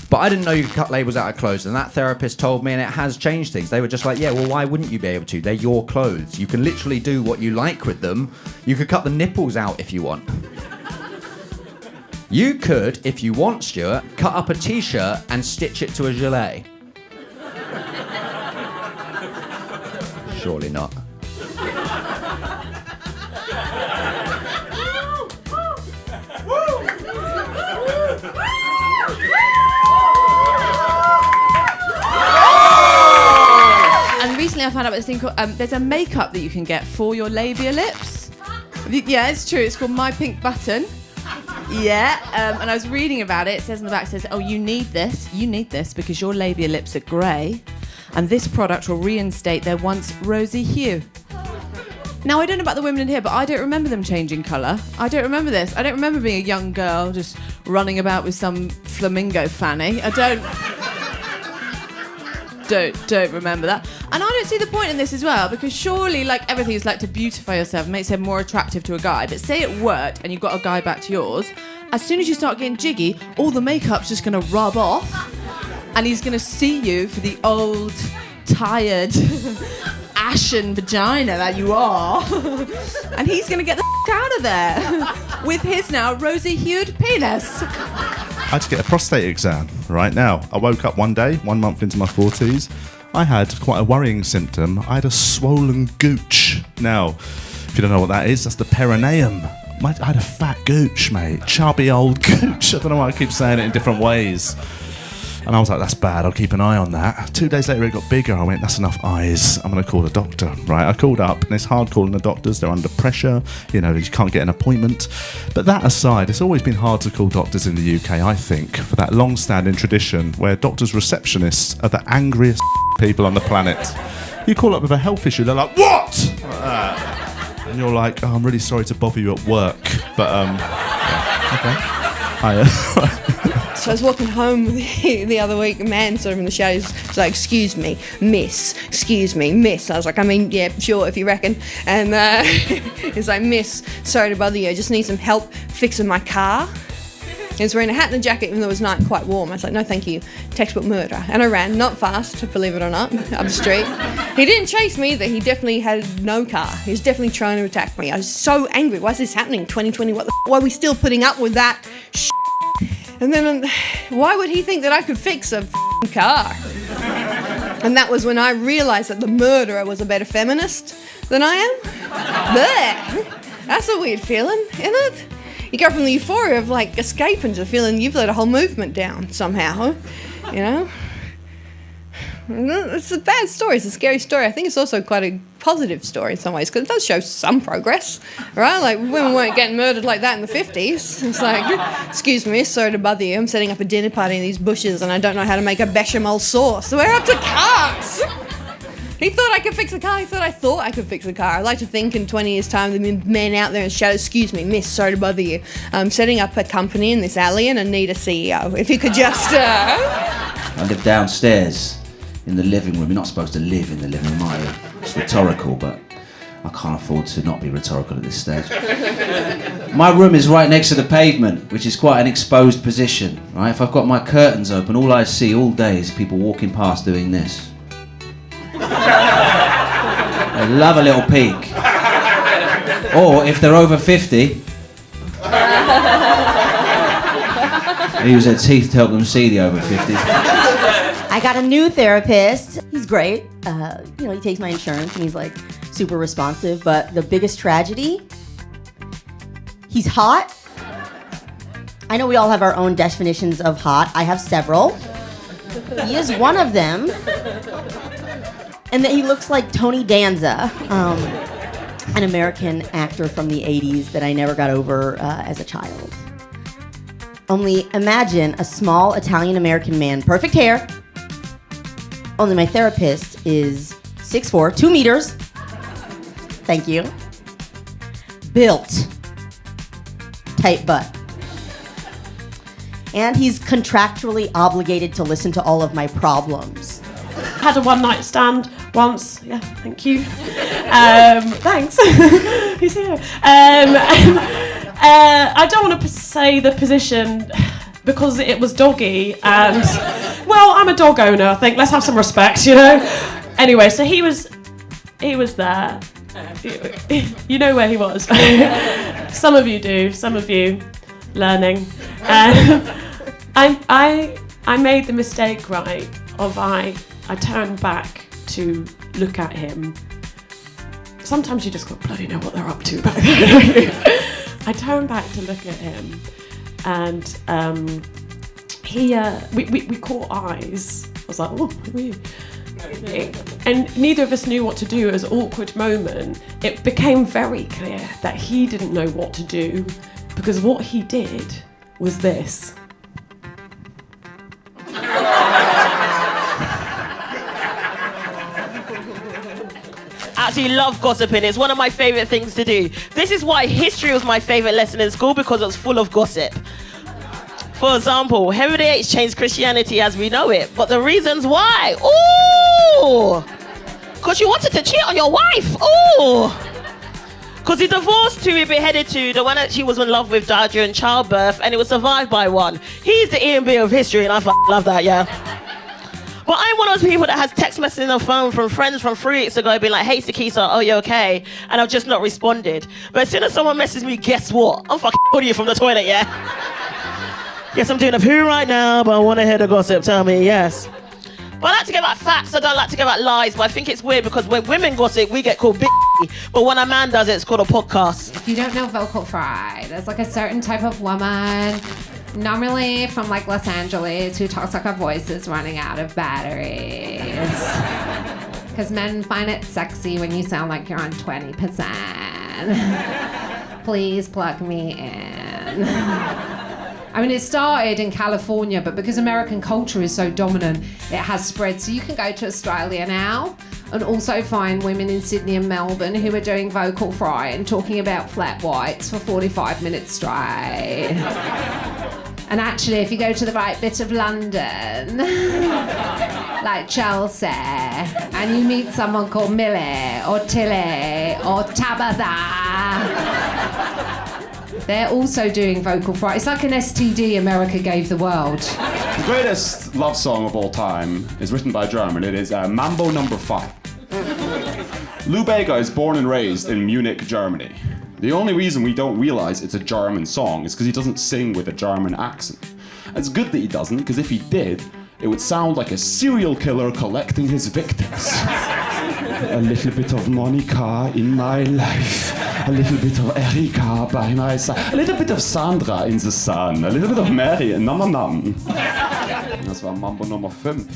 But I didn't know you could cut labels out of clothes, and that therapist told me, and it has changed things. They were just like, yeah, well, why wouldn't you be able to? They're your clothes. You can literally do what you like with them. You could cut the nipples out if you want. You could, if you want, Stuart, cut up a T-shirt and stitch it to a gilet. Surely not. And recently I found out about this thing called, there's a makeup that you can get for your labia lips. Yeah, it's true. It's called My Pink Button. Yeah, and I was reading about it. It says in the back, it says, oh, you need this because your labia lips are grey, and this product will reinstate their once rosy hue. Now, I don't know about the women in here, but I don't remember them changing colour. I don't remember this. I don't remember being a young girl just running about with some flamingo fanny. I don't remember that. And I don't see the point in this as well, because surely, like, everything is like to beautify yourself and makes it more attractive to a guy. But say it worked and you got a guy back to yours, as soon as you start getting jiggy, all the makeup's just going to rub off and he's going to see you for the old, tired, ashen vagina that you are. And he's going to get the out of there with his now rosy-hued penis. I had to get a prostate exam right now. I woke up one day, 1 month into my 40s. I had quite a worrying symptom. I had a swollen gooch. Now, if you don't know what that is, that's the perineum. I had a fat gooch, mate. Chubby old gooch. I don't know why I keep saying it in different ways. And I was like, that's bad, I'll keep an eye on that. 2 days later, it got bigger. I went, that's enough eyes. I'm going to call a doctor, right? I called up, and it's hard calling the doctors. They're under pressure. You know, you can't get an appointment. But that aside, it's always been hard to call doctors in the UK, I think, for that long-standing tradition where doctors' receptionists are the angriest people on the planet. You call up with a health issue, they're like, what? Like that. And you're like, oh, I'm really sorry to bother you at work. But, yeah, okay. So I was walking home the other week, a man sort of in the shadows was like, excuse me, miss. I was like, I mean, yeah, sure, if you reckon. And he's like, miss, sorry to bother you, I just need some help fixing my car. He was wearing a hat and a jacket even though it was night and quite warm. I was like, no thank you, textbook murder. And I ran, not fast, believe it or not, up the street. He didn't chase me either, he definitely had no car. He was definitely trying to attack me. I was so angry, why is this happening, 2020, why are we still putting up with that shit? And then, why would he think that I could fix a car? And that was when I realised that the murderer was a better feminist than I am. Blech. That's a weird feeling, isn't it? You go from the euphoria of, like, escaping to feeling you've let a whole movement down somehow, you know? It's a bad story, it's a scary story. I think it's also quite a positive story in some ways, because it does show some progress, right? Like, women weren't getting murdered like that in the 50s. It's like, excuse me, sorry to bother you, I'm setting up a dinner party in these bushes and I don't know how to make a bechamel sauce. So we're up to cars! He thought I could fix a car, I thought I could fix a car. I like to think in 20 years' time there'll be men out there in shadows, excuse me, miss, sorry to bother you. I'm setting up a company in this alley and I need a CEO. If you could just, I live downstairs in the living room. You're not supposed to live in the living room, are you? It's rhetorical, but I can't afford to not be rhetorical at this stage. My room is right next to the pavement, which is quite an exposed position, right? If I've got my curtains open, all I see all day is people walking past doing this. They love a little peek. Or if they're over 50, they use their teeth to help them see the over 50s. I got a new therapist. He's great. He takes my insurance and he's like super responsive. But the biggest tragedy, he's hot. I know we all have our own definitions of hot. I have several. He is one of them. And that he looks like Tony Danza, an American actor from the 80s that I never got over as a child. Only imagine a small Italian-American man, perfect hair. Only my therapist is 6'4", 2 meters. Thank you. Built. Tight butt. And he's contractually obligated to listen to all of my problems. Had a one-night stand once. Yeah, thank you. Thanks. He's here. I don't want to say the position because it was doggy, and well, I'm a dog owner. I think let's have some respect, you know. Anyway, so he was there. You know where he was. Some of you do. Some of you learning. I made the mistake, right, of I turned back to look at him. Sometimes you just got bloody know what they're up to back then. I turned back to look at him, and we caught eyes. I was like, oh, who are you? And neither of us knew what to do. It was an awkward moment. It became very clear that he didn't know what to do, because what he did was this. Absolutely love gossiping. It's one of my favourite things to do. This is why history was my favourite lesson in school, because it was full of gossip. For example, Henry VIII changed Christianity as we know it, but the reasons why? Ooh! Because you wanted to cheat on your wife. Ooh! Because he divorced two, he beheaded two. The one that she was in love with died during childbirth, and it was survived by one. He's the Ian B of history, and I love that, yeah. But I'm one of those people that has text messages on the phone from friends from 3 weeks ago being like, hey, Sikisa, oh, you okay? And I've just not responded. But as soon as someone messages me, guess what? I'm fucking calling you from the toilet, yeah? Yes, I'm doing a poo right now, but I want to hear the gossip, tell me, yes. But I like to give out facts, I don't like to give out lies, but I think it's weird because when women gossip, we get called bitchy, but when a man does it, it's called a podcast. If you don't know vocal fry, there's like a certain type of woman, normally from like Los Angeles, who talks like her voice is running out of batteries. Because men find it sexy when you sound like you're on 20%. Please plug me in. I mean, it started in California, but because American culture is so dominant, it has spread. So you can go to Australia now and also find women in Sydney and Melbourne who are doing vocal fry and talking about flat whites for 45 minutes straight. And actually, if you go to the right bit of London, like Chelsea, and you meet someone called Millie or Tilly or Tabitha, they're also doing vocal fry. It's like an STD America gave the world. The greatest love song of all time is written by a German. It is Mambo No. 5. Lou Bega is born and raised in Munich, Germany. The only reason we don't realize it's a German song is because he doesn't sing with a German accent. It's good that he doesn't, because if he did, it would sound like a serial killer collecting his victims. A little bit of Monica in my life. A little bit of Erika by my side. A little bit of Sandra in the sun. A little bit of Mary in Nam Nam Nam. Das war Mambo Nummer 5.